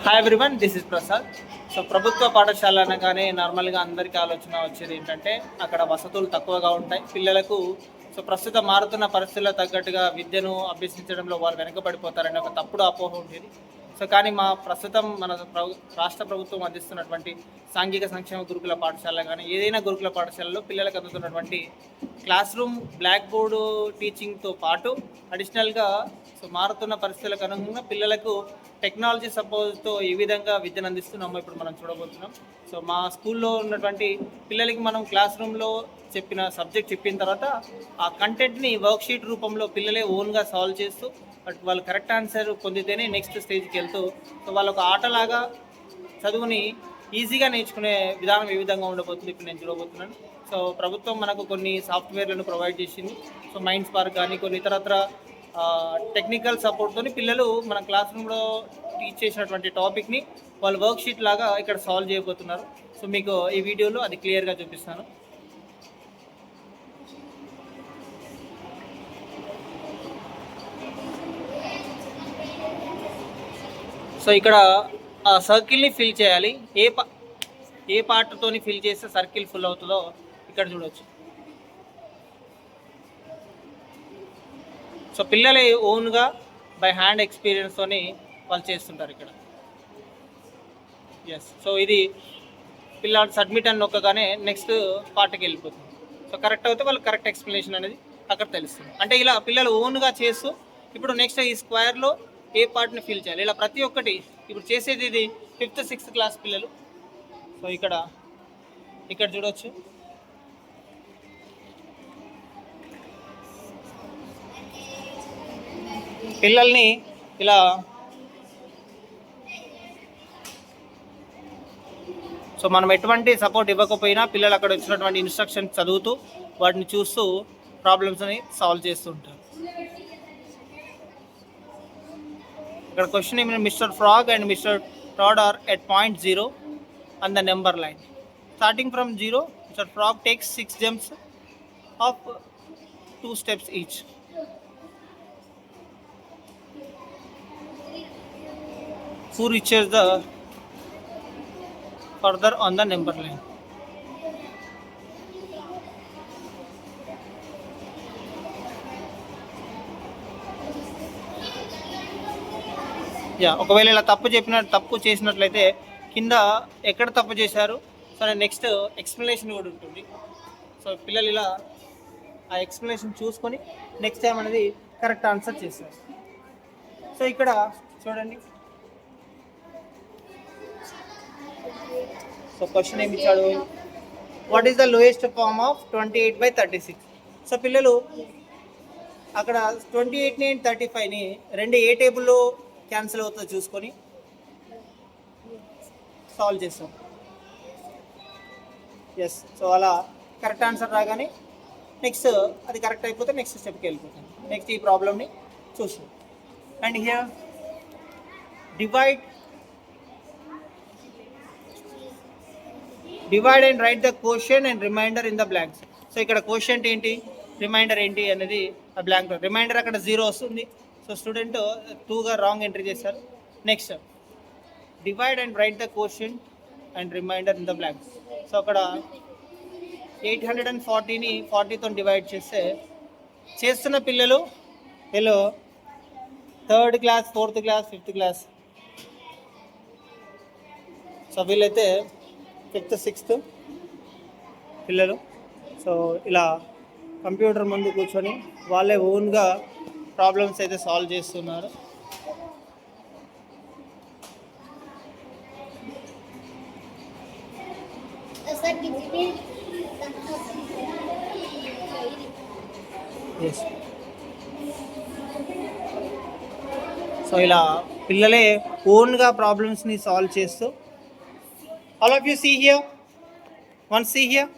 Hi everyone, this is Prasad. So ప్రభుత్వ పాఠశాల అనగానే నార్మల్గా అందరికీ ఆలోచన వచ్చేది ఏంటంటే అక్కడ వసతులు తక్కువగా ఉంటాయి పిల్లలకు. సో ప్రస్తుతం మారుతున్న పరిస్థితుల్లో తగ్గట్టుగా విద్యను అభ్యసించడంలో వాళ్ళు వెనుకబడిపోతారనే ఒక తప్పుడు అపోహ ఉండేది. సో కానీ ప్రస్తుతం మన రాష్ట్ర ప్రభుత్వం అందిస్తున్నటువంటి సాంఘిక సంక్షేమ గురుకుల పాఠశాల కానీ ఏదైనా గురుకుల పాఠశాలలో పిల్లలకు అందుతున్నటువంటి క్లాస్ రూమ్ బ్లాక్ బోర్డు టీచింగ్తో పాటు అడిషనల్గా సో మారుతున్న పరిస్థితులకు అనుగుణంగా పిల్లలకు టెక్నాలజీ సపోర్ట్తో ఏ విధంగా విద్యను అందిస్తున్నామో ఇప్పుడు మనం చూడబోతున్నాం. సో మా స్కూల్లో ఉన్నటువంటి పిల్లలకి మనం క్లాస్ రూమ్లో చెప్పిన తర్వాత ఆ కంటెంట్ని వర్క్షీట్ రూపంలో పిల్లలే ఓన్గా సాల్వ్ చేస్తూ వాళ్ళు కరెక్ట్ ఆన్సర్ పొందితేనే నెక్స్ట్ స్టేజ్కి వెళ్తూ సో వాళ్ళు ఒక ఆటలాగా చదువుని ఈజీగా నేర్చుకునే విధానం ఏ విధంగా ఉండబోతుంది ఇప్పుడు నేను చూడబోతున్నాను. సో ప్రభుత్వం మనకు కొన్ని సాఫ్ట్వేర్లను ప్రొవైడ్ చేసింది. సో మైండ్ స్పార్క్ కానీ కొన్ని ఇతరత్ర టెక్నికల్ సపోర్ట్తో పిల్లలు మన క్లాస్ రూమ్లో టీచ్ చేసినటువంటి టాపిక్ని వాళ్ళు వర్క్షీట్ లాగా ఇక్కడ సాల్వ్ చేయబోతున్నారు. సో మీకు ఈ వీడియోలో అది క్లియర్గా చూపిస్తాను. సో ఇక్కడ ఆ సర్కిల్ని ఫిల్ చేయాలి. ఏ పార్ట్తోని ఫిల్ చేస్తే సర్కిల్ ఫుల్ అవుతుందో ఇక్కడ చూడవచ్చు. సో పిల్లలు ఓన్గా బై హ్యాండ్ ఎక్స్పీరియన్స్తోని వాళ్ళు చేస్తుంటారు ఇక్కడ. ఎస్, సో ఇది పిల్లలు సబ్మిట్ అని నొక్కగానే నెక్స్ట్ పార్ట్కి వెళ్ళిపోతుంది. సో కరెక్ట్ అయితే వాళ్ళు కరెక్ట్ ఎక్స్ప్లెనేషన్ అనేది అక్కడ తెలుస్తుంది. అంటే ఇలా పిల్లలు ఓన్గా చేస్తూ ఇప్పుడు నెక్స్ట్ ఈ స్క్వేర్లో ఏ పార్ట్ని ఫిల్ చేయాలి ఇలా ప్రతి ఒక్కటి ఇప్పుడు చేసేది. ఇది 5th 6th క్లాస్ పిల్లలు. సో ఇక్కడ చూడవచ్చు. పిల్లల్ని ఇలా సో మనం ఎటువంటి సపోర్ట్ ఇవ్వకపోయినా పిల్లలు అక్కడ వచ్చినటువంటి ఇన్స్ట్రక్షన్స్ చదువుతూ వాటిని చూస్తూ ప్రాబ్లమ్స్ని సాల్వ్ చేస్తూ ఉంటారు. ఇక్కడ క్వశ్చన్ ఏమైనా Mr frog and Mr toad are at point 0 on the number line. Starting from 0, Mr. Frog takes 6 jumps of 2 steps each. Who reaches the further on the number line? ఒకవేళ ఇలా తప్పు చేసినట్లయితే కింద ఎక్కడ తప్పు చేశారు సరే నెక్స్ట్ ఎక్స్ప్లెనేషన్ కూడా ఉంటుంది. సో పిల్లలు ఇలా ఆ ఎక్స్ప్లెనేషన్ చూసుకొని నెక్స్ట్ టైం అనేది కరెక్ట్ ఆన్సర్ చేస్తారు. సో ఇక్కడ చూడండి. సో క్వశ్చన్ ఏమి ఇచ్చాడు, what is the lowest form of 28/36? So పిల్లలు అక్కడ 28ని అండ్ 35ని రెండు ఏ టేబుల్లో క్యాన్సిల్ అవుతుందో చూసుకొని సాల్వ్ చేస్తాం. ఎస్, సో అలా కరెక్ట్ ఆన్సర్ రాగానే నెక్స్ట్ అది కరెక్ట్ అయిపోతే నెక్స్ట్ స్టెప్కి వెళ్ళిపోతాం. నెక్స్ట్ ఈ ప్రాబ్లమ్ని చూస్తాం. And here divide and right the question and remainder in the blanks. So ఇక్కడ క్వశ్చన్ ఏంటి, రిమైండర్ ఏంటి అనేది ఆ బ్లాంక్. రిమైండర్ అక్కడ 0 వస్తుంది. సో స్టూడెంట్ 2గా రాంగ్ ఎంట్రీ చేశారు. Next divide and right the question and remainder in the blanks. So అక్కడ 840ని 40తో divide చేస్తున్న పిల్లలు 3rd class 4th class 5th class. So వీళ్ళైతే 5th 6th పిల్లలు. సో ఇలా కంప్యూటర్ ముందు కూర్చొని వాళ్ళే ఓన్గా ప్రాబ్లమ్స్ అయితే సాల్వ్ చేస్తున్నారు. సో ఇలా పిల్లలే ఓన్గా ప్రాబ్లమ్స్ని సాల్వ్ చేస్తూ all of you see here, one see here.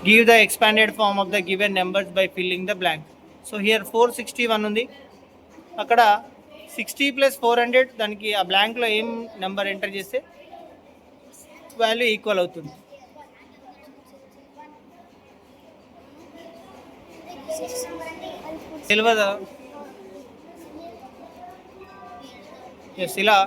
Give the expanded form of the given numbers by filling the blank. So here 461 ఉంది, అక్కడ 60 + 400 దానికి ఆ బ్లాంక్లో ఏం నెంబర్ ఎంటర్ చేస్తే వాల్యూ ఈక్వల్ అవుతుంది. తెలియదా? ఎస్, ఇలా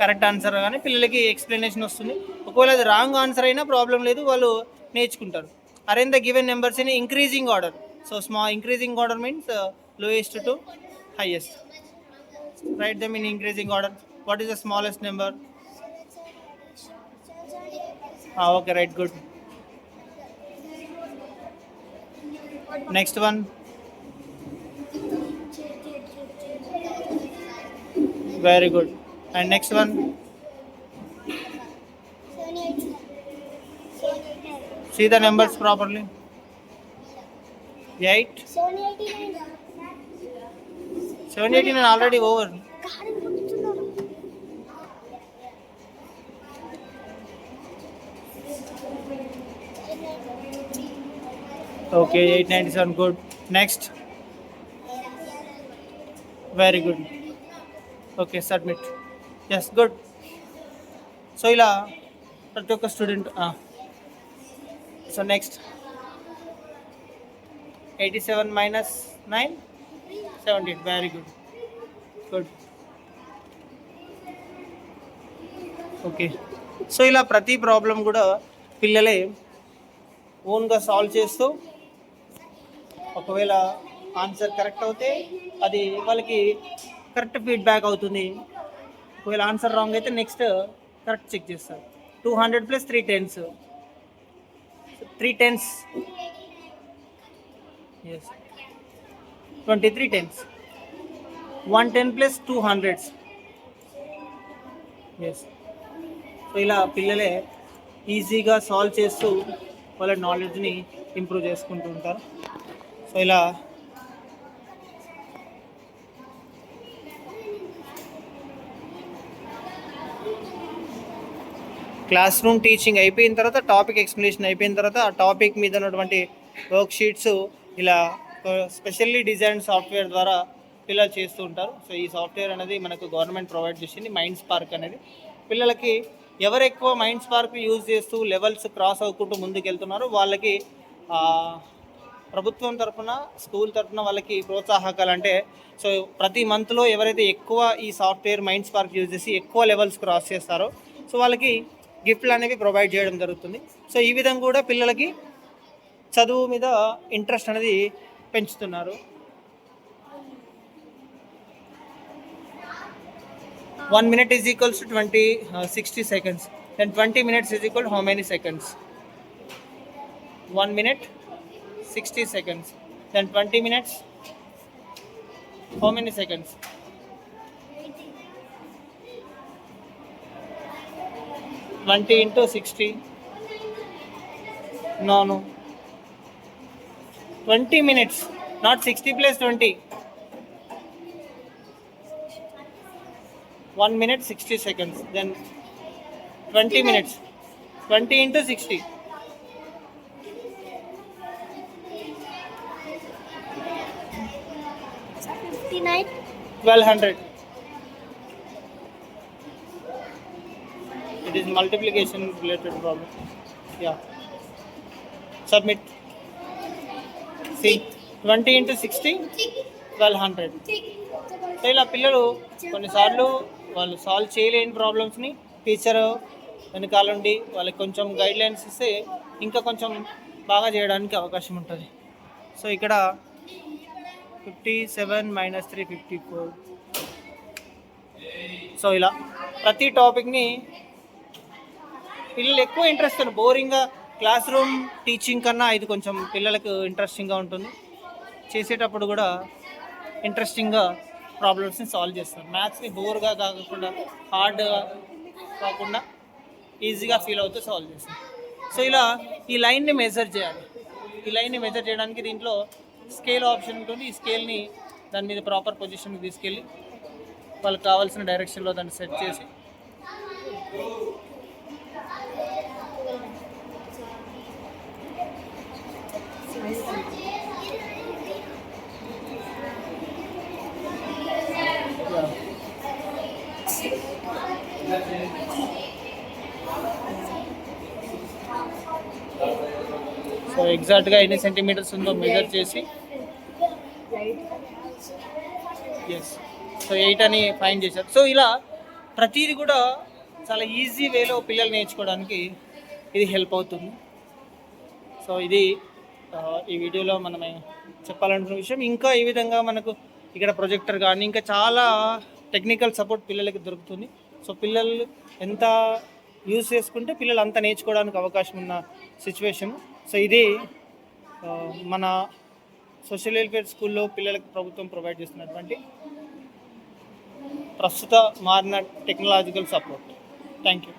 కరెక్ట్ ఆన్సర్ కానీ పిల్లలకి ఎక్స్ప్లెనేషన్ వస్తుంది. ఒకవేళ అది రాంగ్ ఆన్సర్ అయినా ప్రాబ్లం లేదు, వాళ్ళు నేర్చుకుంటారు. Arrange the given numbers in increasing order. So increasing order means lowest to highest. Write them in increasing order. What is the smallest number? Okay, right, good. Next one. Very good. And next one. See the numbers properly. 8. 789 already over. Okay, 897, good. Next. Very good. Okay, submit. Yes, good. So ila prati oka student so next 87 minus 9 17. Very good. Good. Okay, so ఇలా ప్రతి problem కూడా పిల్లలే ఓన్గా solve చేస్తూ ఒకవేళ answer correct అవుతే అది వాళ్ళకి కరెక్ట్ ఫీడ్బ్యాక్ అవుతుంది. ఒకవేళ ఆన్సర్ రాంగ్ అయితే నెక్స్ట్ కరెక్ట్ చెక్ చేస్తారు. 200 + 3 10s. 3 10s. Yes. 23 10s. 110 + 2 100s. Yes, so ఇలా పిల్లలే ఈజీగా సాల్వ్ చేస్తూ వాళ్ళ నాలెడ్జ్ని ఇంప్రూవ్ చేసుకుంటూ ఉంటారు. సో ఇలా క్లాస్ రూమ్ టీచింగ్ అయిపోయిన తర్వాత, టాపిక్ ఎక్స్ప్లెనేషన్ అయిపోయిన తర్వాత ఆ టాపిక్ మీద ఉన్నటువంటి వర్క్ షీట్స్ ఇలా స్పెషల్లీ డిజైన్ సాఫ్ట్వేర్ ద్వారా పిల్లలు చేస్తూ ఉంటారు. సో ఈ సాఫ్ట్వేర్ అనేది మనకు గవర్నమెంట్ ప్రొవైడ్ చేసింది, మైండ్ స్పార్క్ అనేది. పిల్లలకి ఎవరు ఎక్కువ మైండ్ స్పార్క్ యూజ్ చేస్తూ లెవెల్స్ క్రాస్ అవ్వకుంటూ ముందుకు వెళ్తున్నారో వాళ్ళకి ప్రభుత్వం తరఫున, స్కూల్ తరఫున వాళ్ళకి ప్రోత్సాహకాలు అంటే, సో ప్రతి మంత్లో ఎవరైతే ఎక్కువ ఈ సాఫ్ట్వేర్ మైండ్ స్పార్క్ యూజ్ చేసి ఎక్కువ లెవెల్స్ క్రాస్ చేస్తారో సో వాళ్ళకి గిఫ్ట్లు అనేవి ప్రొవైడ్ చేయడం జరుగుతుంది. సో ఈ విధంగా కూడా పిల్లలకి చదువు మీద ఇంట్రెస్ట్ అనేది పెంచుతున్నారు. 1 minute is equals to 60 seconds. Then 20 minutes is equal to how many seconds? 1 minute 60 seconds. Then 20 minutes, how many seconds? 20 into 60. No. 20 minutes, not 60 + 20. 1 minute 60 seconds. Then 20 minutes. 20 into 60. 1200. It is multiplication related problem. Yeah. Submit. See, 20 into 60, 1200. So ఇలా పిల్లలు కొన్నిసార్లు వాళ్ళు solve చేయలేని ప్రాబ్లమ్స్ని teacher వెనకాలండి వాళ్ళకి కొంచెం guidelines ఇస్తే ఇంకా కొంచెం బాగా చేయడానికి అవకాశం ఉంటుంది. సో ఇక్కడ 57 - 3 54. సో ఇలా ప్రతి టాపిక్ని పిల్లలు ఎక్కువ ఇంట్రెస్ట్, బోరింగ్గా క్లాస్ రూమ్ టీచింగ్ కన్నా ఇది కొంచెం పిల్లలకు ఇంట్రెస్టింగ్గా ఉంటుంది. చేసేటప్పుడు కూడా ఇంట్రెస్టింగ్గా ప్రాబ్లమ్స్ని సాల్వ్ చేస్తారు. మ్యాథ్స్ని బోర్గా కాకుండా హార్డ్గా కాకుండా ఈజీగా ఫీల్ అవుతూ సాల్వ్ చేస్తారు. సో ఇలా ఈ లైన్ని మెజర్ చేయాలి. ఈ లైన్ని మెజర్ చేయడానికి దీంట్లో స్కేల్ ఆప్షన్ ఉంటుంది. ఈ స్కేల్ని దాని మీద ప్రాపర్ పొజిషన్కి తీసుకెళ్ళి వాళ్ళకి కావాల్సిన డైరెక్షన్లో దాన్ని సెట్ చేసి సో ఎగ్జాక్ట్గా ఎన్ని సెంటీమీటర్స్ ఉందో మెజర్ చేసి ఎస్ సో 8 అని ఫైండ్ చేశారు. సో ఇలా ప్రతిదీ కూడా చాలా ఈజీ వేలో పిల్లలు నేర్చుకోవడానికి ఇది హెల్ప్ అవుతుంది. సో ఇది ఈ వీడియోలో మనం చెప్పాలనుకున్న విషయం. ఇంకా ఈ విధంగా మనకు ఇక్కడ ప్రొజెక్టర్ కానీ ఇంకా చాలా టెక్నికల్ సపోర్ట్ పిల్లలకి దొరుకుతుంది. సో పిల్లలు ఎంత యూజ్ చేసుకుంటే పిల్లలు అంత నేర్చుకోవడానికి అవకాశం ఉన్న సిచ్యువేషన్. సో ఇది మన సోషల్ వెల్ఫేర్ స్కూల్లో పిల్లలకు ప్రభుత్వం ప్రొవైడ్ చేస్తున్నటువంటి ప్రస్తుత మారిన టెక్నాలజికల్ సపోర్ట్. Thank you.